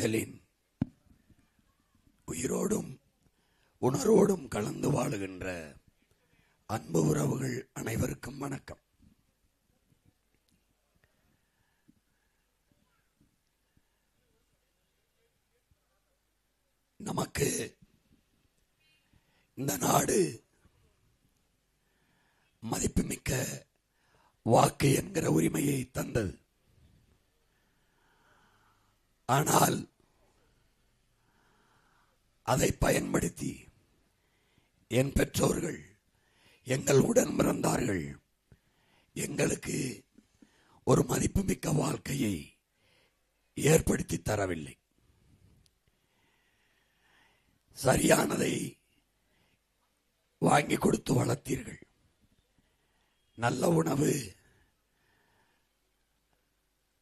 காதலின் உயிரோடும் உணர்வோடும் கலந்து வாழுகின்ற அன்பு உறவுகள் அனைவருக்கும் வணக்கம். நமக்கு இந்த நாடு மதிப்புமிக்க வாக்கு என்கிற உரிமையை தந்தது. ஆனால் அதை பயன்படுத்தி என் பெற்றோர்கள், எங்கள் உடன் பிறந்தார்கள், எங்களுக்கு ஒரு மதிப்புமிக்க வாழ்க்கையை ஏற்படுத்தி தரவில்லை. சரியானதை வாங்கி கொடுத்து வளர்த்தீர்கள். நல்ல உணவு,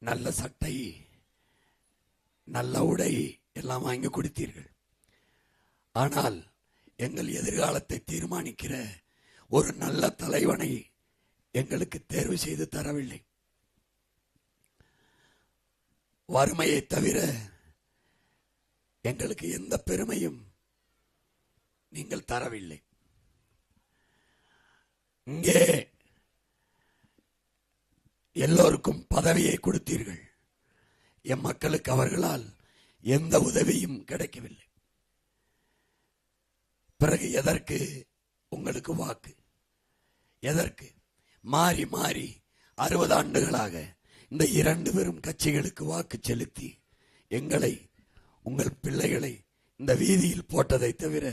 நல்ல சட்டை, நல்ல உடை எல்லாம் வாங்கி கொடுத்தீர்கள். ஆனால் எங்கள் எதிர்காலத்தை தீர்மானிக்கிற ஒரு நல்ல தலைவனை எங்களுக்கு தேர்வு செய்து தரவில்லை. வறுமையை தவிர எங்களுக்கு எந்த பெருமையும் நீங்கள் தரவில்லை. இங்கே எல்லோருக்கும் பதவியை கொடுத்தீர்கள். எம் மக்களுக்கு அவர்களால் எந்த உதவியும் கிடைக்கவில்லை. பிறகு எதற்கு உங்களுக்கு வாக்கு? எதற்கு? மாறி மாறி 60 ஆண்டுகளாக இந்த 2 பெரும் கட்சிகளுக்கு வாக்கு செலுத்தி எங்களை, உங்கள் பிள்ளைகளை இந்த வீதியில் போட்டதை தவிர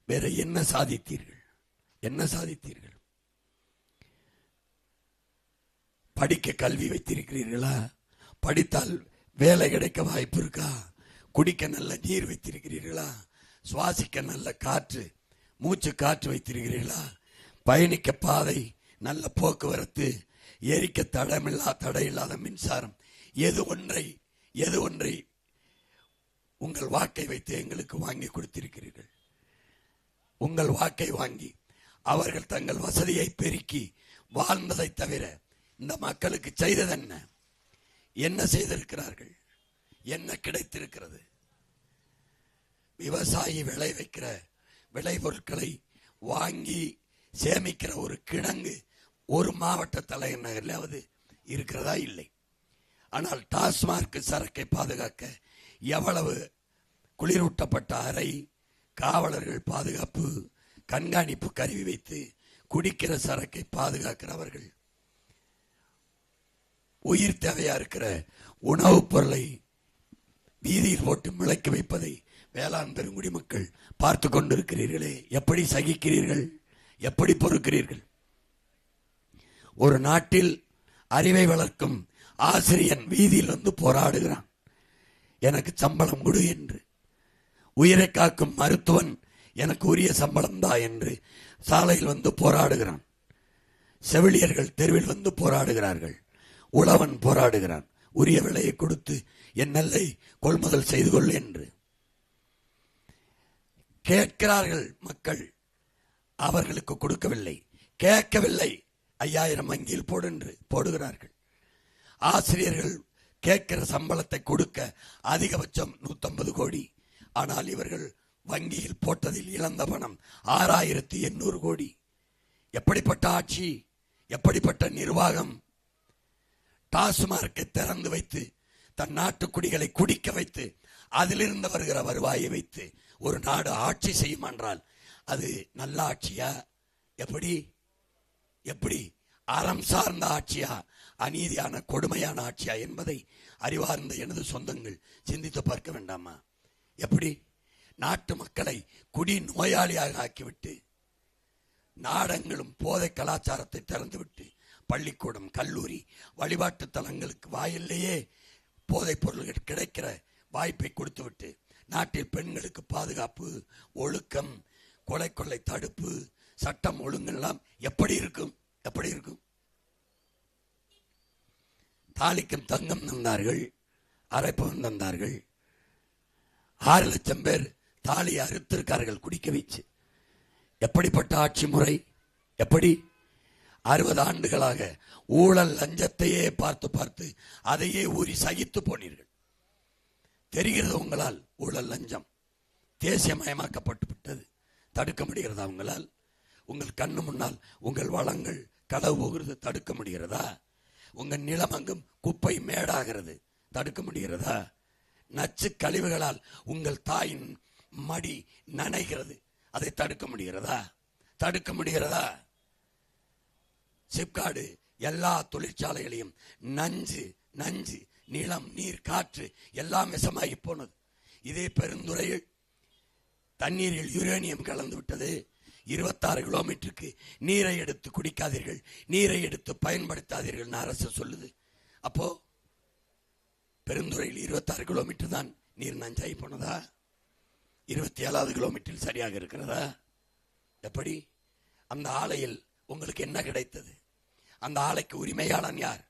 வேற என்ன சாதித்தீர்கள்? என்ன சாதித்தீர்கள்? படிக்க கல்வி வைத்திருக்கிறீர்களா? படித்தால் வேலை கிடைக்க வாய்ப்பு இருக்கா? குடிக்க நல்ல நீர் வைத்திருக்கிறீர்களா? சுவாசிக்க நல்ல காற்று, மூச்சு காற்று வைத்திருக்கிறீர்களா? பயணிக்க பாதை, நல்ல போக்குவரத்து, எரிக்க தடையில்லாத மின்சாரம், எது ஒன்றை உங்கள் வாக்கை வைத்து எங்களுக்கு வாங்கி கொடுத்திருக்கிறீர்கள். உங்கள் வாக்கை வாங்கி அவர்கள் தங்கள் வசதியை பெருக்கி வாழ்ந்ததை தவிர இந்த மக்களுக்கு செய்தது என்ன? என்ன செய்திருக்கிறார்கள்? என்ன கிடைத்திருக்கிறது? விவசாயி விளைவிக்கிற விளைபொருட்களை வாங்கி சேமிக்கிற ஒரு கிடங்கு ஒரு மாவட்ட தலைநகரிலாவது இருக்கிறதா? இல்லை. ஆனால் டாஸ்மாக் சரக்கை பாதுகாக்க எவ்வளவு குளிரூட்டப்பட்ட அறை, காவலர்கள், பாதுகாப்பு, கண்காணிப்பு கருவி வைத்து குடிக்கிற சரக்கை பாதுகாக்கிறவர்கள், உயிர் தேவையா இருக்கிற உணவுப் பொருளை வீதியில் போட்டு முளைக்க வைப்பதை வேளாண் பெருங்குடி மக்கள் பார்த்து கொண்டிருக்கிறீர்களே. எப்படி சகிக்கிறீர்கள்? எப்படி பொறுக்கிறீர்கள்? ஒரு நாட்டில் அறிவை வளர்க்கும் ஆசிரியன் வீதியில் வந்து போராடுகிறான், எனக்கு சம்பளம் கொடு என்று. உயிரை காக்கும் மருத்துவன், எனக்கு உரிய சம்பளம் தான் என்று சாலையில் வந்து போராடுகிறான். செவிலியர்கள் தெருவில் வந்து போராடுகிறார்கள். உழவன் போராடுகிறான், உரிய விலையை கொடுத்து என் நெல்லை கொள்முதல் செய்து கொள் என்று கேட்கிறார்கள் மக்கள். அவர்களுக்கு கொடுக்கவில்லை, கேட்கவில்லை. 5000 வங்கியில் போடு என்று போடுகிறார்கள். ஆசிரியர்கள் கேட்கிற சம்பளத்தை கொடுக்க அதிகபட்சம் 150 கோடி. ஆனால் இவர்கள் வங்கியில் போட்டதில் இழந்த பணம் 6800 கோடி. எப்படிப்பட்ட ஆட்சி, எப்படிப்பட்ட நிர்வாகம்! டாஸ்மார்க்கை திறந்து வைத்து தன் நாட்டு குடிகளை குடிக்க வைத்து அதிலிருந்து வருகிற வருவாயை வைத்து ஒரு நாடு ஆட்சி செய்யும் என்றால் அது நல்ல ஆட்சியா? எப்படி எப்படி அறம் சார்ந்த ஆட்சியா, அநீதியான கொடுமையான ஆட்சியா என்பதை அறிவார்ந்த எனது சொந்தங்கள் சிந்தித்து பார்க்க வேண்டாமா? எப்படி நாட்டு மக்களை குடி நோயாளியாக ஆக்கிவிட்டு, நாடங்களும் போதை கலாச்சாரத்தை திறந்துவிட்டு, பள்ளிக்கூடம், கல்லூரி, வழிபாட்டு தலங்களுக்கு வாயிலேயே போதைப் பொருள்கள் கிடைக்கிற வாய்ப்பை கொடுத்துவிட்டு, நாட்டில் பெண்களுக்கு பாதுகாப்பு, ஒழுக்கம், கொலை கொள்ளை தடுப்பு, சட்டம் ஒழுங்கெல்லாம் எப்படி இருக்கும்? எப்படி இருக்கும்? தாலிக்கும் தங்கம் தந்தார்கள், அரைப்பவன் தந்தார்கள். 6 லட்சம் பேர் தாலியை அறுத்திருக்கார்கள் குடிக்க வச்சு. எப்படிப்பட்ட ஆட்சி முறை! எப்படி 60 ஆண்டுகளாக ஊழல் லஞ்சத்தையே பார்த்து பார்த்து அதையே ஊறி சகித்து போனீர்கள். தெரிகிறது உங்களால் ஊழல் லஞ்சம் தேசியமயமாக்கப்பட்டு விட்டது. தடுக்க முடிகிறதா உங்களால்? உங்கள் கண்ணு முன்னால் உங்கள் வளங்கள் களவு போகிறது, தடுக்க முடிகிறதா? உங்கள் நிலமங்கும் குப்பை மேடாகிறது, தடுக்க முடிகிறதா? நச்சு கழிவுகளால் உங்கள் தாயின் மடி நனைகிறது, அதை தடுக்க முடிகிறதா? தடுக்க முடிகிறதா? சிப்காடு எல்லா தொழிற்சாலைகளையும் நஞ்சு நஞ்சு நிலம் நீர் காற்று எல்லாம் விஷமாகி போனது. இதே பெருந்துறையில் தண்ணீரில் யுரேனியம் கலந்து விட்டது. 26 கிலோமீட்டருக்கு நீரை எடுத்து குடிக்காதீர்கள், நீரை எடுத்து பயன்படுத்தாதீர்கள் அரசு சொல்லுது. அப்போ பெருந்துறையில் 26 கிலோமீட்டர் தான் நீர் நஞ்சாகி போனதா? 27வது கிலோமீட்டரில் சரியாக இருக்கிறதா? எப்படி? அந்த ஆலையில் உங்களுக்கு என்ன கிடைத்தது? அந்த ஆலைக்கு உரிமையாளன் யார்?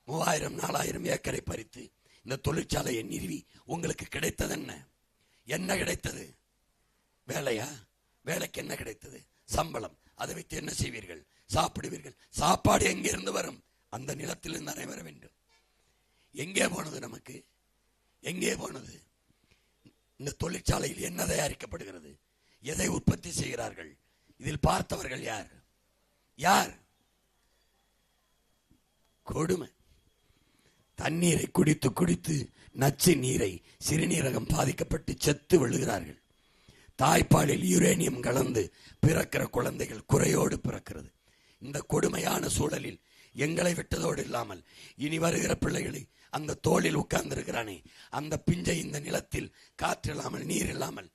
3000-4000 ஏக்கரை பறித்து இந்த தொழிற்சாலையை நிறுவி உங்களுக்கு கிடைத்தது என்ன? என்ன கிடைத்தது? வேலையா? வேலைக்கு என்ன கிடைத்தது? சம்பளம். அதை வைத்து என்ன செய்வீர்கள்? சாப்பிடுவீர்கள். சாப்பாடு எங்கிருந்து வரும்? அந்த நிலத்திலிருந்து தானே வர வேண்டும். எங்கே போனது நமக்கு? எங்கே போனது? இந்த தொழிற்சாலையில் என்ன தயாரிக்கப்படுகிறது? எதை உற்பத்தி செய்கிறார்கள்? இதில் பார்த்தவர்கள் யார்? யார்? கொடுமை. தண்ணீரை குடித்து குடித்து நச்சு நீரை சிறுநீரகம் பாதிக்கப்பட்டு செத்து விழுகிறார்கள். தாய்ப்பாலில் யுரேனியம் கலந்து பிறக்கிற குழந்தைகள் குறையோடு பிறக்கிறது. இந்த கொடுமையான சூழலில் எங்களை விட்டதோடு இல்லாமல் இனி வருகிற பிள்ளைகளை அந்த தோளில் உட்கார்ந்திருக்கிறானே அந்த பிஞ்சை இந்த நிலத்தில் காற்று இல்லாமல் நீர் இல்லாமல்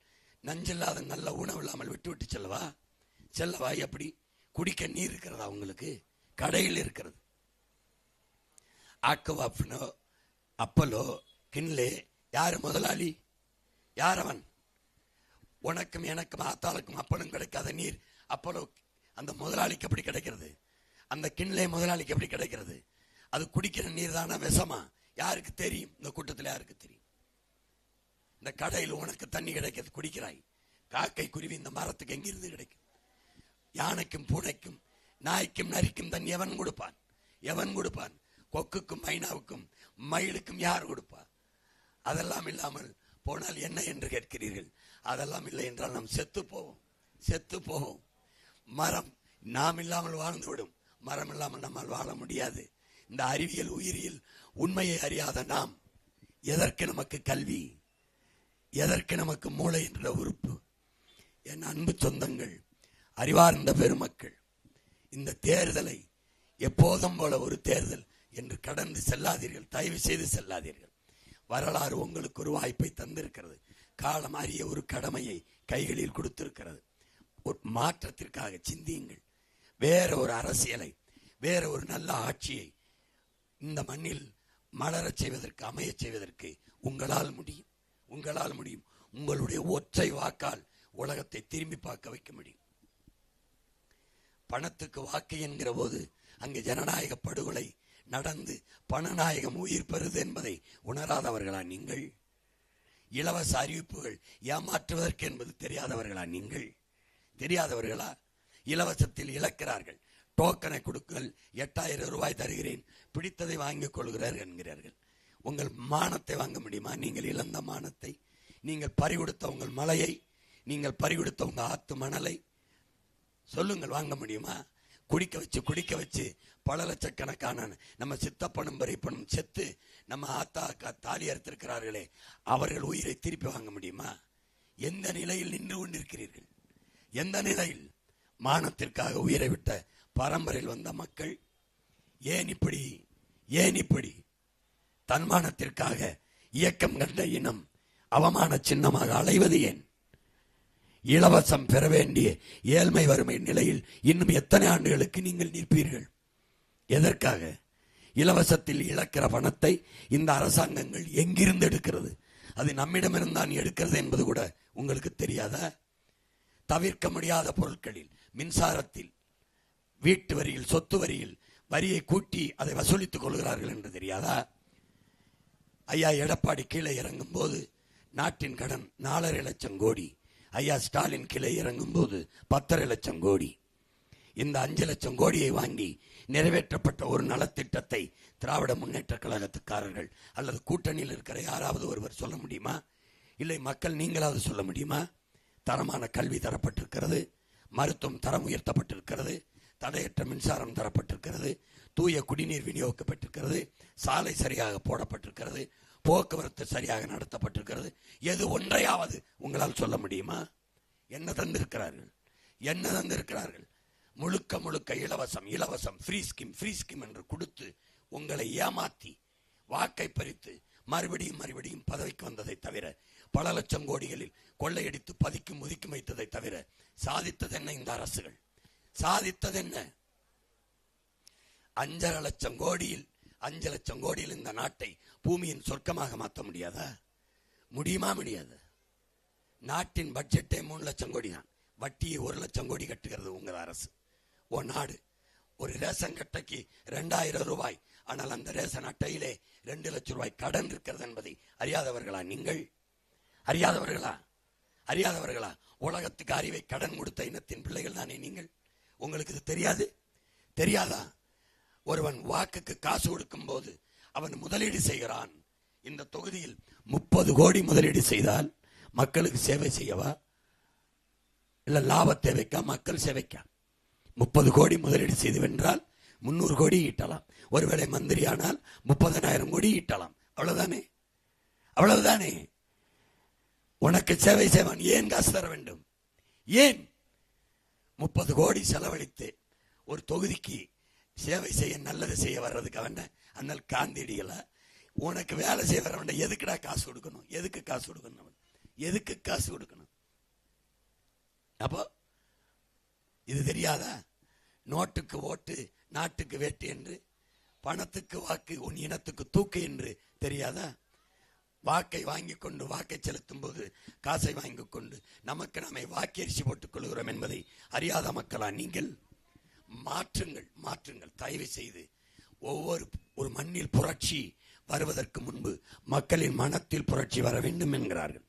நஞ்சில்லாத நல்ல உணவு இல்லாமல் விட்டு விட்டு செல்லவா? எப்படி? குடிக்க நீர் இருக்கிறதா உங்களுக்கு? கடையில் இருக்கிறது. ஆக்குவாப்னோ அப்பலோ கின்லே யாரு முதலாளி? யார் அவன்? உனக்கும் எனக்கும் ஆத்தாளுக்கும் அப்பனும் கிடைக்காத நீர் அப்பலோ அந்த முதலாளிக்கு எப்படி கிடைக்கிறது? அந்த கின்லே முதலாளிக்கு எப்படி கிடைக்கிறது? அது குடிக்கிற நீர் தானா விஷமா? யாருக்கு தெரியும்? இந்த கூட்டத்தில் யாருக்கு தெரியும்? இந்த கடையில் உனக்கு தண்ணி கிடைக்கிறது, குடிக்கிறாய். காக்கை குருவி இந்த மரத்துக்கு எங்கிருந்து கிடைக்கும்? யானைக்கும் பூனைக்கும் நாய்க்கும் நரிக்கும் தண்ணி எவன் கொடுப்பான்? எவன் கொடுப்பான்? கொக்குக்கும் மைனாவுக்கும் மயிலுக்கும் யார் கொடுப்பார்? அதெல்லாம் இல்லாமல் போனால் என்ன என்று கேட்கிறீர்கள். அதெல்லாம் இல்லை என்றால் நாம் செத்து போவோம். மரம் நாம் இல்லாமல் வாழ்ந்துவிடும். மரம் இல்லாமல் நம்மால் வாழ முடியாது. இந்த அறிவியல் உயிரியல் உண்மையை அறியாத நாம் எதற்கு நமக்கு கல்வி? எதற்கு நமக்கு மூளை என்ற உறுப்பு? என் அன்பு சொந்தங்கள், அறிவார்ந்த பெருமக்கள், இந்த தேர்தலை எப்போதும் போல ஒரு தேர்தல் என்று கடந்து செல்லாதீர்கள். தயவு செய்து செல்லாதீர்கள். வரலாறு உங்களுக்கு ஒரு வாய்ப்பை தந்திருக்கிறது. காலம் அறிய ஒரு கடமையை கைகளில் கொடுத்திருக்கிறது. ஒரு மாற்றத்திற்காக சிந்தியுங்கள். வேற ஒரு அரசியலை, வேற ஒரு நல்ல ஆட்சியை இந்த மண்ணில் மலரச் செய்வதற்கு, அமையச் செய்வதற்கு உங்களால் முடியும். உங்களுடைய ஒற்றை வாக்கால் உலகத்தை திரும்பி பார்க்க வைக்க முடியும். பணத்துக்கு வாக்கு என்கிற போது அங்கே ஜனநாயக படுகொலை நடந்து பணநாயகம் உயிர் பெறுது என்பதை உணராதவர்களா நீங்கள்? இலவச அறிவிப்புகள் ஏமாற்றுவதற்கு என்பது தெரியாதவர்களா நீங்கள்? தெரியாதவர்களா? இலவசத்தில் இழக்கிறார்கள். டோக்கனை கொடுங்கள், 8000 ரூபாய் தருகிறேன், பிடித்ததை வாங்கிக் கொள்கிறார்கள் என்கிறார்கள். உங்கள் மானத்தை வாங்க முடியுமா? நீங்கள் இழந்த மானத்தை, நீங்கள் பறிகொடுத்த உங்கள் மலையை, நீங்கள் பறிகொடுத்த உங்கள் ஆத்து மணலை சொல்லுங்கள், வாங்க முடியுமா? குடிக்க வச்சு பல லட்சக்கணக்கான நம்ம சித்தப்பனும் பெரியப்பனும் செத்து நம்ம ஆத்தா தாலி அறுத்திருக்கிறார்களே, அவர்கள் உயிரை திருப்பி வாங்க முடியுமா? எந்த நிலையில் நின்று கொண்டிருக்கிறீர்கள்? எந்த நிலையில்? மானத்திற்காக உயிரை விட்ட பரம்பரையில் வந்த மக்கள் ஏன் இப்படி தன்மானத்திற்காக இயக்கம் கண்ட இனம் அவமான சின்னமாக அலைவது ஏன்? இலவசம் பெற வேண்டிய ஏழ்மை வறுமை நிலையில் இன்னும் எத்தனை ஆண்டுகளுக்கு நீங்கள் நிற்பீர்கள்? எதற்காக? இலவசத்தில் இழக்கிற பணத்தை இந்த அரசாங்கங்கள் எங்கிருந்து எடுக்கிறது? அது நம்மிடமிருந்தான் எடுக்கிறது என்பது கூட உங்களுக்கு தெரியாதா? தவிர்க்க முடியாத பொருட்களில், மின்சாரத்தில், வீட்டு வரியில், சொத்து வரியில் வரியை கூட்டி அதை வசூலித்துக் கொள்கிறார்கள் என்று தெரியாதா? ஐயா எடப்பாடி கீழே இறங்கும் போது நாட்டின் கடன் 4.5 லட்சம் கோடி. ஐயா ஸ்டாலின் கீழே இறங்கும் போது 10.5 லட்சம் கோடி. இந்த 5 லட்சம் கோடியை வாங்கி நிறைவேற்றப்பட்ட ஒரு நலத்திட்டத்தை திராவிட முன்னேற்ற கழகத்துக்காரர்கள் அல்லது கூட்டணியில் இருக்கிற யாராவது ஒருவர் சொல்ல முடியுமா? இல்லை மக்கள் நீங்களாவது சொல்ல முடியுமா? தரமான கல்வி தரப்பட்டிருக்கிறது, மருத்துவம் தரம் உயர்த்தப்பட்டிருக்கிறது, தடையற்ற மின்சாரம் தரப்பட்டிருக்கிறது, தூய குடிநீர் விநியோகிக்கப்பட்டிருக்கிறது, சாலை சரியாக போடப்பட்டிருக்கிறது, போக்குவரத்து சரியாக நடத்தப்பட்டிருக்கிறது. எது ஒன்றையாவது உங்களால் சொல்ல முடியுமா? என்ன தந்திருக்கிறார்கள்? என்ன தந்திருக்கிறார்கள்? முழுக்க முழுக்க இலவசம் இலவசம் ஃப்ரீ ஸ்கீம் என்று கொடுத்து உங்களை ஏமாத்தி வாக்கை பறித்து மறுபடியும் மறுபடியும் பதவிக்கு வந்ததை தவிர, பல லட்சம் கோடிகளில் கொள்ளையடித்து பதிக்கும் ஒதுக்கி வைத்ததை தவிர சாதித்தது என்ன? இந்த அரசுகள் சாதித்தது என்ன? 5.5 லட்சம் கோடியில் 5 லட்சம் கோடியில் இந்த நாட்டை பூமியின் சொர்க்கமாக மாற்ற முடியாதா? முடியுமா? முடியாது. நாட்டின் பட்ஜெட்டே 3 லட்சம் கோடி தான். வட்டியை 1 லட்சம் கோடி கட்டுகிறது உங்கள் அரசு. நாடு ஒரு ரேஷன் அட்டைக்கு 2000 ரூபாய். ஆனால் அந்த ரேஷன் அட்டையிலே 2 லட்சம் ரூபாய் கடன் இருக்கிறது என்பதை அறியாதவர்களா நீங்கள்? அறியாதவர்களா? உலகத்துக்கு அறிவை கடன் கொடுத்த இனத்தின் பிள்ளைகள் தானே நீங்கள். உங்களுக்கு இது தெரியாதா? ஒருவன் வாக்குக்கு காசு கொடுக்கும் போது அவன் முதலீடு செய்கிறான். இந்த தொகுதியில் 30 கோடி முதலீடு செய்தால் மக்களுக்கு சேவை செய்யவா, இல்ல லாப தேவைக்கா, மக்கள் சேவைக்கா? 30 கோடி முதலீடு செய்து வென்றால் 300 கோடி ஈட்டலாம். ஒருவேளை மந்திரி ஆனால் 30,000 கோடி ஈட்டலாம். அவ்வளவுதானே. உனக்கு சேவை செய்வான். ஏன் காசு தர வேண்டும்? ஏன் 30 கோடி செலவழித்து ஒரு தொகுதிக்கு சேவை செய்ய, நல்லது செய்ய வர்றதுக்கு வேண்டாம்? அந்த காந்தியடிகள உனக்கு வேலை செய்ய வர வேண்டாம். எதுக்குடா காசு கொடுக்கணும்? எதுக்கு காசு கொடுக்கணும்? அப்போ இது தெரியாதா? நோட்டுக்கு ஓட்டு, நாட்டுக்கு வேட்டு என்று, பணத்துக்கு வாக்கு, உன் இனத்துக்கு தூக்கு என்று தெரியாதா? வாக்கை வாங்கி கொண்டு வாக்கை செலுத்தும் போது காசை வாங்கி கொண்டு நமக்கு நம்மை வாக்கரிசி போட்டுக் கொள்கிறோம் என்பதை அறியாத மக்களா நீங்கள்? மாற்றுங்கள் தயவு செய்து. ஒரு மண்ணில் புரட்சி வருவதற்கு முன்பு மக்களின் மனத்தில் புரட்சி வர வேண்டும் என்கிறார்கள்.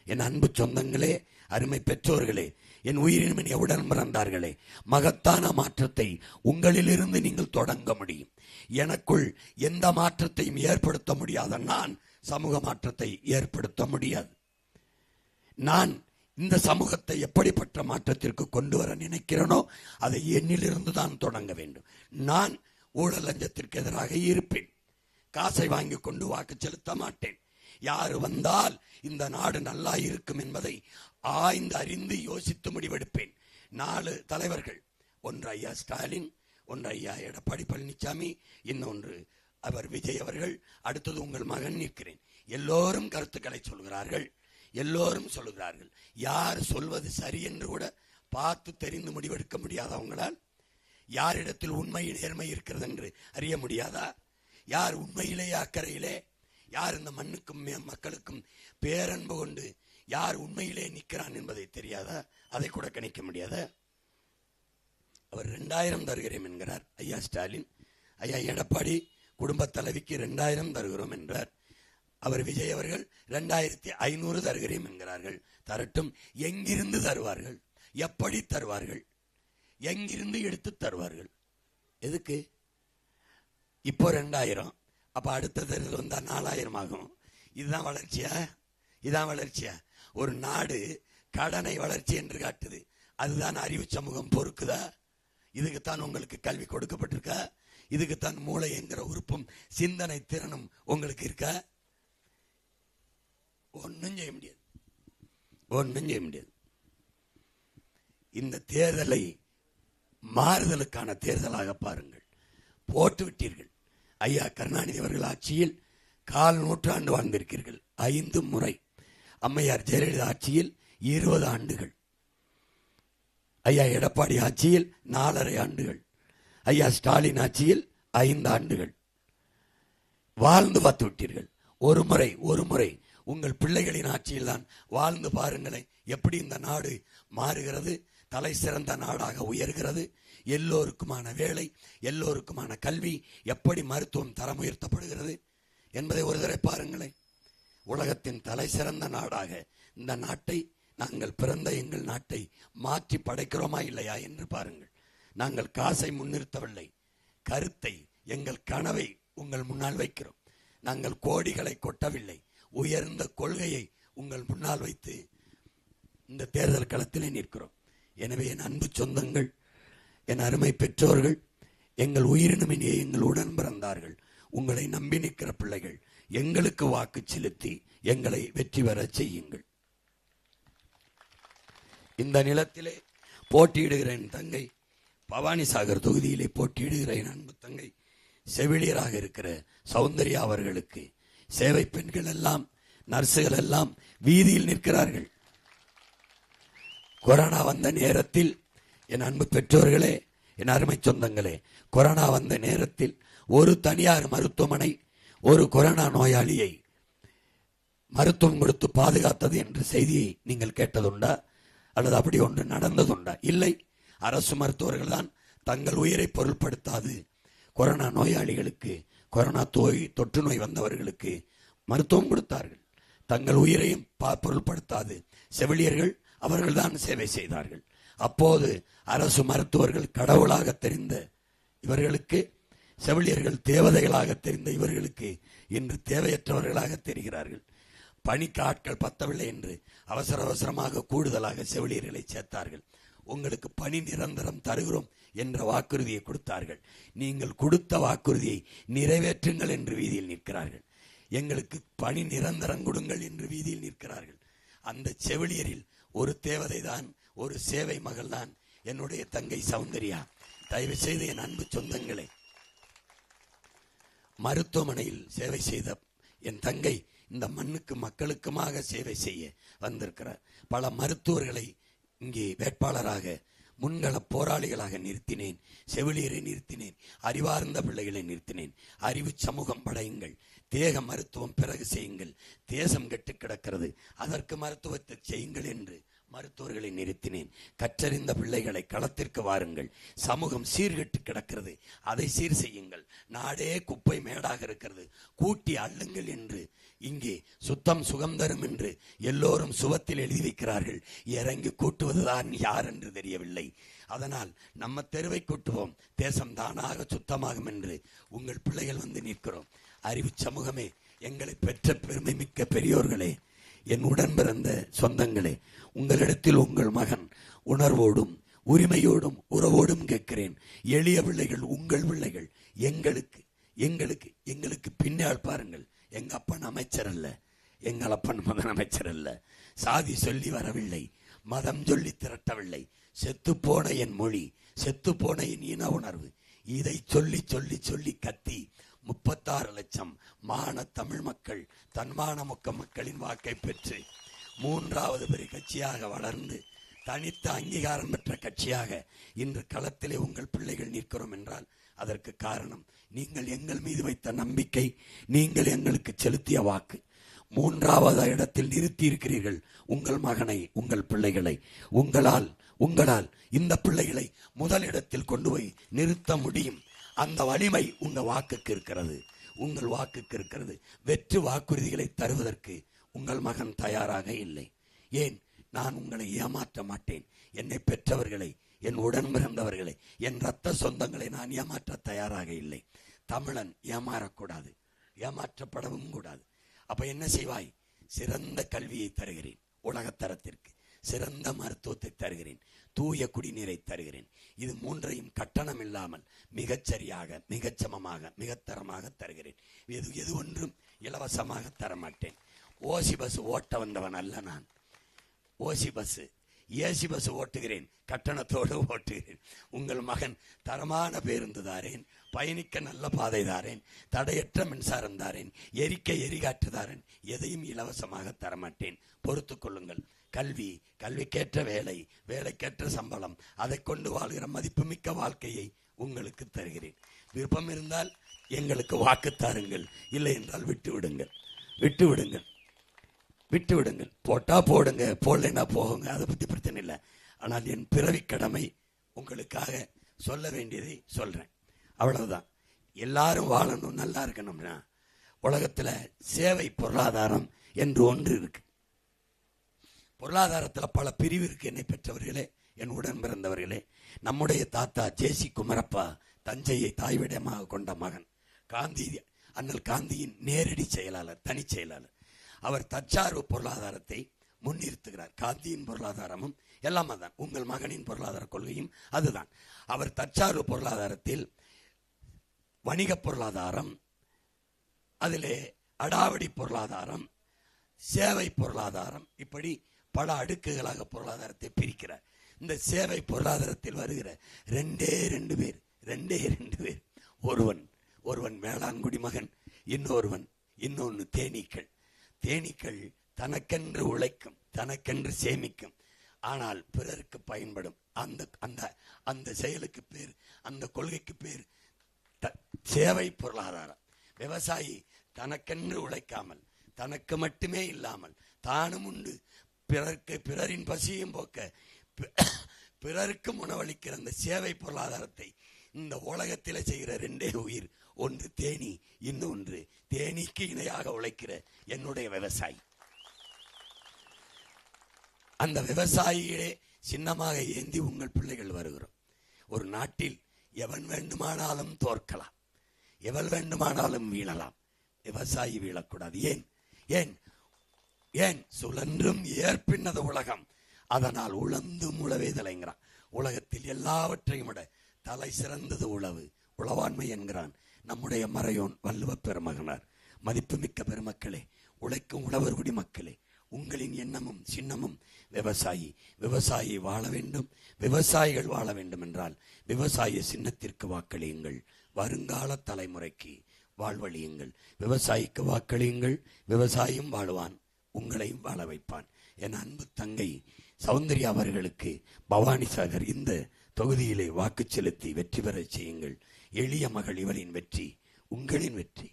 என் அன்பு சொந்தங்களே, அருமை பெற்றோர்களே, என் உயிரினும் எவுடன் பிறந்தார்களே, மகத்தான மாற்றத்தை உங்களிலிருந்து நீங்கள் தொடங்க முடியும். எனக்குள் எந்த மாற்றத்தையும் ஏற்படுத்த முடியாத நான் சமூக மாற்றத்தை ஏற்படுத்த முடியாது. நான் இந்த சமூகத்தை எப்படிப்பட்ட மாற்றத்திற்கு கொண்டு வர நினைக்கிறேனோ அதை என்னிலிருந்து தான் தொடங்க வேண்டும். நான் ஊழல் லஞ்சத்திற்கு எதிராக இருப்பேன். காசை வாங்கி கொண்டு வாக்கு செலுத்த மாட்டேன். யாரு வந்தால் இந்த நாடு நல்லா இருக்கும் என்பதை ஆய்ந்து அறிந்து யோசித்து முடிவெடுப்பேன். 4 தலைவர்கள், ஒன்று ஐயா ஸ்டாலின், ஒன்று ஐயா எடப்பாடி பழனிசாமி, இன்னொன்று அவர் விஜய் அவர்கள், அடுத்தது உங்கள் மகன் நிற்கிறேன். எல்லோரும் கருத்துக்களை சொல்கிறார்கள். யார் சொல்வது சரி என்று கூட பார்த்து தெரிந்து முடிவெடுக்க முடியாதவங்களால், யாரிடத்தில் உண்மை நேர்மை இருக்கிறது என்று அறிய முடியாதா? யார் உண்மையிலேயே அக்கறையிலே, யார் இந்த மண்ணுக்கும் மக்களுக்கும் பேரன்பு கொண்டு யார் உண்மையிலே நிற்கிறான் என்பதை தெரியாதா? அதை கூட கணிக்க முடியாதா? அவர் 2000 தருகிறேன் என்கிறார் ஐயா ஸ்டாலின். ஐயா எடப்பாடி குடும்ப தலைவிக்கு 2000 தருகிறோம் என்றார். அவர் விஜய் அவர்கள் 2500 தருகிறேன் என்கிறார்கள். தரட்டும். எங்கிருந்து தருவார்கள்? எப்படி தருவார்கள்? எங்கிருந்து எடுத்து தருவார்கள்? எதுக்கு? இப்போ 2000, அப்ப அடுத்த தேர்தல் வந்தா 4000 ஆகும். இதுதான் வளர்ச்சியா? ஒரு நாடு கடனை வளர்ச்சி என்று காட்டுது. அதுதான் அறிவு சமூகம் பொறுக்குதா? இதுக்குத்தான் உங்களுக்கு கல்வி கொடுக்கப்பட்டிருக்கா? இதுக்குத்தான் மூளை என்கிற உறுப்பும் சிந்தனை திறனும் உங்களுக்கு இருக்கா? ஒன்னும் செய்ய முடியாது. இந்த தேர்தலை மாறுதலுக்கான தேர்தலாக பாருங்கள். போட்டு விட்டீர்கள். ஐயா கருணாநிதி அவர்கள் ஆட்சியில் 1/4 நூற்றாண்டு வாழ்ந்திருக்கிறீர்கள், 5 முறை. அம்மையார் ஜெயலலிதா ஆட்சியில் 20 ஆண்டுகள். ஐயா எடப்பாடி ஆட்சியில் 4.5 ஆண்டுகள். ஐயா ஸ்டாலின் ஆட்சியில் 5 ஆண்டுகள். வாழ்ந்து பார்த்து விட்டீர்கள். ஒரு முறை உங்கள் பிள்ளைகளின் ஆட்சியில் தான் வாழ்ந்து பாருங்களேன். எப்படி இந்த நாடு மாறுகிறது, தலை சிறந்த நாடாக உயர்கிறது, எல்லோருக்குமான வேலை, எல்லோருக்குமான கல்வி, எப்படி மருத்துவம் தரம் உயர்த்தப்படுகிறது என்பதை ஒரு தடவை பாருங்களேன். உலகத்தின் தலை சிறந்த நாடாக இந்த நாட்டை, நாங்கள் பிறந்த எங்கள் நாட்டை மாற்றி படைக்கிறோமா இல்லையா என்று பாருங்கள். நாங்கள் காசை முன்னிறுத்தவில்லை, கருத்தை, எங்கள் கனவை உங்கள் முன்னால் வைக்கிறோம். நாங்கள் கோடிகளை கொட்டவில்லை, உயர்ந்த கொள்கையை உங்கள் முன்னால் வைத்து இந்த தேர்தல் களத்திலே நிற்கிறோம். எனவே என் அன்பு சொந்தங்கள், என் அருமை பெற்றோர்கள், எங்கள் உயிரினமினிய எங்கள் உடன் பிறந்தார்கள், உங்களை நம்பி நிற்கிற பிள்ளைகள், எங்களுக்கு வாக்கு செலுத்தி எங்களை வெற்றி பெற செய்யுங்கள். இந்த நிலத்திலே போட்டியிடுகிற என் தங்கை, பவானிசாகர் தொகுதியிலே போட்டியிடுகிற என் அன்பு தங்கை, செவிலியராக இருக்கிற சௌந்தர்யா அவர்களுக்கு சேவை பெண்கள் எல்லாம், நர்சுகள் எல்லாம் வீதியில் நிற்கிறார்கள். கொரோனா வந்த நேரத்தில் என் அன்பு பெற்றோர்களே, என் அருமை சொந்தங்களே, கொரோனா வந்த நேரத்தில் ஒரு தனியார் மருத்துவமனை ஒரு கொரோனா நோயாளியை மருத்துவம் கொடுத்து பாதுகாத்தது என்ற செய்தியை நீங்கள் கேட்டதுண்டா? அல்லது அப்படி ஒன்று நடந்ததுண்டா? இல்லை. அரசு மருத்துவர்கள் தான் தங்கள் உயிரை பொருட்படுத்தாது கொரோனா நோயாளிகளுக்கு, கொரோனா தொற்று நோய் வந்தவர்களுக்கு மருத்துவம் கொடுத்தார்கள். தங்கள் உயிரையும் பொருட்படுத்தாது செவிலியர்கள் அவர்கள்தான் சேவை செய்தார்கள். அப்போது அரசு மருத்துவர்கள் கடவுளாக தெரிந்த இவர்களுக்கு, செவிலியர்கள் தேவதைகளாக தெரிந்த இவர்களுக்கு இன்று தேவையற்றவர்களாக தெரிகிறார்கள். பணிக்கு ஆட்கள் பத்தவில்லை என்று அவசர அவசரமாக கூடுதலாக செவிலியர்களை சேர்த்தார்கள். உங்களுக்கு பணி நிரந்தரம் தருகிறோம் என்ற வாக்குறுதியை கொடுத்தார்கள். நீங்கள் கொடுத்த வாக்குறுதியை நிறைவேற்றுங்கள் என்று வீதியில் நிற்கிறார்கள். எங்களுக்கு பணி நிரந்தரம் கொடுங்கள் என்று வீதியில் நிற்கிறார்கள். அந்த செவிலியரில் ஒரு தேவதை தான், ஒரு சேவை மகள் தான் என்னுடைய தங்கை சௌந்தர்யா. தயவு செய்து என் அன்பு சொந்தங்களே, மருத்துவமனையில் சேவை செய்த என் தங்கை இந்த மண்ணுக்கு மக்களுக்குமாக சேவை செய்ய வந்திருக்கிறார். பல மருத்துவர்களை இங்கே வேட்பாளராக, முன்கள போராளிகளாக நிறுத்தினேன். செவிலியரை நிறுத்தினேன், அறிவார்ந்த பிள்ளைகளை நிறுத்தினேன். அறிவு சமூகம் படையுங்கள், தேக மருத்துவம் பிறகு செய்யுங்கள், தேசம் கெட்டு கிடக்கிறது, அதற்கு மருத்துவத்தை செய்யுங்கள் என்று மருத்துவர்களை நிறுத்தினேன். கற்றறிந்த பிள்ளைகளை களத்திற்கு வாருங்கள், சமூகம் சீர்கெட்டு கிடக்கிறது, அதை சீர் செய்யுங்கள். நாடே குப்பை மேடாக இருக்கிறது, கூட்டி அள்ளுங்கள் என்று இங்கே சுத்தம் சுகம் தரும் என்று எல்லோரும் சுவத்தில் எழுதி வைக்கிறார்கள். இறங்கி கூட்டுவதுதான் யார் என்று தெரியவில்லை. அதனால் நம்ம தெருவை கூட்டுவோம், தேசம் தானாக சுத்தமாகும் என்று உங்கள் பிள்ளைகள் வந்து நிற்கிறோம். அறிவு சமூகமே, எங்களை பெற்ற பெருமை மிக்க பெரியோர்களே, என் உடன் பிறந்த சொந்தங்களே, உங்களிடத்தில் உங்கள் மகன் உணர்வோடும் உரிமையோடும் உறவோடும் கேட்கிறேன். எளிய பிள்ளைகள், உங்கள் பிள்ளைகள், எங்களுக்கு எங்களுக்கு எங்களுக்கு பின்னால் பாருங்கள். எங்க அப்பன் அமைச்சர் அல்ல, எங்கள் அப்பன் முதலமைச்சர் அல்ல, சாதி சொல்லி வரவில்லை, மதம் சொல்லி திரட்டவில்லை. செத்துப்போன என் மொழி, செத்துப்போன என் இன உணர்வு, இதை சொல்லி சொல்லி சொல்லி கத்தி 36 லட்சம் மான தமிழ் மக்கள், தன்மான மக்களின் வாக்கை பெற்று 3வது பெரிய கட்சியாக வளர்ந்து தனித்த அங்கீகாரம் பெற்ற கட்சியாக இன்று களத்திலே உங்கள் பிள்ளைகள் நிற்கிறோம் என்றால் அதற்கு காரணம் நீங்கள் எங்கள் மீது வைத்த நம்பிக்கை, நீங்கள் எங்களுக்கு செலுத்திய வாக்கு. 3வது இடத்தில் நிறுத்தி இருக்கிறீர்கள் உங்கள் மகனை, உங்கள் பிள்ளைகளை. உங்களால் இந்த பிள்ளைகளை முதலிடத்தில் கொண்டு போய் நிறுத்த முடியும். அந்த வலிமை உங்க வாக்குக்கு இருக்கிறது, உங்கள் வாக்குக்கு இருக்கிறது. வெற்று வாக்குறுதிகளை தருவதற்கு உங்கள் மகன் தயாராக இல்லை. ஏன்? நான் உங்களை ஏமாற்ற மாட்டேன். என்னை பெற்றவர்களை, என் உடன் பிறந்தவர்களை, என் ரத்த சொந்தங்களை நான் ஏமாற்ற தயாராக இல்லை. தமிழன் ஏமாறக்கூடாது, ஏமாற்றப்படவும் கூடாது. அப்ப என்ன செய்வாய்? சிறந்த கல்வியை தருகிறேன், உலகத்தரத்திற்கு சிறந்த மருத்துவத்தை தருகிறேன், தூய குடிநீரை தருகிறேன். இது 3ஐயும் கட்டணம் இல்லாமல் மிகச்சரியாக, மிகச்சமமாக, மிகத்தரமாக தருகிறேன். எது ஒன்றும் இலவசமாக தரமாட்டேன். ஓசி பஸ் ஓட்ட வந்தவன் அல்ல நான். ஓசி பஸ், ஏசி பஸ் ஓட்டுகிறேன், கட்டணத்தோடு ஓட்டுகிறேன். உங்கள் மகன் தரமான பேருந்து தாரேன், பயணிக்க நல்ல பாதை தாரேன், தடையற்ற மின்சாரம் தாரேன், எரிகாற்று தாரேன். எதையும் இலவசமாக தரமாட்டேன், பொறுத்து கொள்ளுங்கள். கல்விக்கேற்ற வேலை, வேலைக்கேற்ற சம்பளம், அதை கொண்டு வாழ்கிற மதிப்புமிக்க வாழ்க்கையை உங்களுக்கு தருகிறேன். விருப்பம் இருந்தால் எங்களுக்கு வாக்கு தாருங்கள், இல்லை என்றால் விட்டு விடுங்கள். போட்டா போடுங்க, போடலைன்னா போகுங்க, அதை பத்தி பிரச்சனை இல்லை. ஆனால் என் பிறவி கடமை உங்களுக்காக சொல்ல வேண்டியதை சொல்றேன், அவ்வளவுதான். எல்லாரும் வாழணும், நல்லா இருக்கணும்னா உலகத்துல சேவை பொருளாதாரம் என்று ஒன்று இருக்கு. பொருளாதாரத்தில் பல பிரிவு இருக்கு. என்னை பெற்றவர்களே, என் உடன் பிறந்தவர்களே, நம்முடைய தாத்தா ஜேசி குமரப்பா தஞ்சையை தாய்விடமாக கொண்ட மகன். அண்ணல் காந்தியின் நேரடி செயலாளர், தனி செயலாளர். அவர் தற்சார்பு பொருளாதாரத்தை முன்னிறுத்துகிறார். காந்தியின் பொருளாதாரமும் எல்லாம் அதுதான். உங்கள் மகனின் பொருளாதார கொள்கையும் அதுதான். அவர் தற்சார்பு பொருளாதாரத்தில் வணிக பொருளாதாரம், அதிலே அடாவடி பொருளாதாரம், சேவை பொருளாதாரம், இப்படி பல அடுக்குகளாக பொருளாதாரத்தை பிரிக்கிறார். இந்த சேவை பொருளாதாரத்தில் வருகிற ரெண்டே ரெண்டு பேர், ஒருவன் வேளாண்குடி மகன், இன்னொன்னு தேனீக்கள். தேனீக்கள் தனக்கென்று உழைக்கும், தனக்கென்று சேமிக்கும், ஆனால் பிறருக்கு பயன்படும். அந்த செயலுக்கு பேர், அந்த கொள்கைக்கு பேர் சேவை பொருளாதாரம். விவசாயி தனக்கென்று உழைக்காமல், தனக்கு மட்டுமே இல்லாமல் தானும் உண்டு, பிறரின் பசியும் போக்க பிறருக்கும் உணவளிக்கிற அந்த சேவை பொருளாதாரத்தை இந்த உலகத்தில் செய்கிற ரெண்டே உயிர், ஒன்று தேனி, இன்னொன்று தேனீக்கு இணையாக உழைக்கிற என்னுடைய விவசாயி. அந்த விவசாயிகளே சின்னமாக ஏந்தி உங்கள் பிள்ளைகள் வருகிறோம். ஒரு நாட்டில் எவன் வேண்டுமானாலும் தோற்கலாம், எவள் வேண்டுமானாலும் வீழலாம், விவசாயி வீழக்கூடாது. ஏன் ஏன் சுழன்றும் ஏற்பின்னது உலகம், அதனால் உழந்தும் உழவேதலைங்கிறான். உலகத்தில் எல்லாவற்றையும் விட தலை சிறந்தது உழவாண்மை என்கிறான் நம்முடைய மறையோன் வள்ளுவ பெருமகனார். மதிப்புமிக்க பெருமக்களே, உழைக்கும் உழவர் குடி மக்களே, உங்களின் எண்ணமும் சின்னமும் விவசாயி வாழ வேண்டும், விவசாயிகள் வாழ வேண்டும் என்றால் விவசாய சின்னத்திற்கு வாக்களியுங்கள், வருங்கால தலைமுறைக்கு வாழ்வழியுங்கள். விவசாயிக்கு வாக்களியுங்கள், விவசாயியும் வாழ்வான், உங்களையும் வாழ வைப்பான். என் அன்பு தங்கை சௌந்தர்யா அவர்களுக்கு பவானி சாகர் இந்த தொகுதியிலே வாக்கு செலுத்தி வெற்றி பெற செய்யுங்கள். எளிய மகள் இவரின் வெற்றி உங்களின் வெற்றி.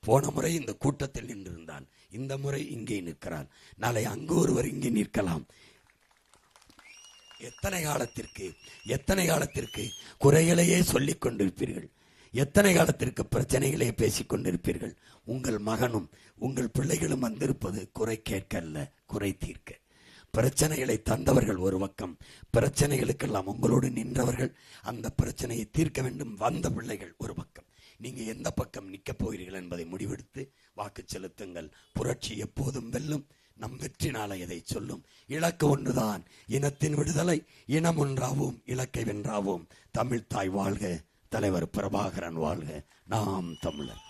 போன முறை இந்த கூட்டத்தில் நின்றிருந்தால் இந்த முறை இங்கே நிற்கிறாள், நாளை அங்கு ஒருவர் இங்கே நிற்கலாம். எத்தனை காலத்திற்கு குறைகளையே சொல்லிக் கொண்டிருப்பீர்கள்? எத்தனை காலத்திற்கு பிரச்சனைகளே பேசிக் கொண்டிருப்பீர்கள்? உங்கள் மகனும் உங்கள் பிள்ளைகளும் வந்திருப்பது குறை கேட்க அல்ல, குறை தீர்க்க. பிரச்சனைகளை தந்தவர்கள் ஒரு பக்கம், பிரச்சனைகளுக்கெல்லாம் உங்களோடு நின்றவர்கள், அந்த பிரச்சனையை தீர்க்க வேண்டும் வந்த பிள்ளைகள் ஒரு பக்கம். நீங்க எந்த பக்கம் நிற்க போகிறீர்கள் என்பதை முடிவெடுத்து வாக்கு செலுத்துங்கள். புரட்சி எப்போதும் வெல்லும். நம் வெற்றி நாளை எதை சொல்லும்? இலக்கு ஒன்றுதான், இனத்தின் விடுதலை. இனம் ஒன்றாவோம், இலக்கை வென்றாவோம். தமிழ் தாய் வாழ்க, தலைவர் பிரபாகரன் வாழ்க, நாம் தமிழர்.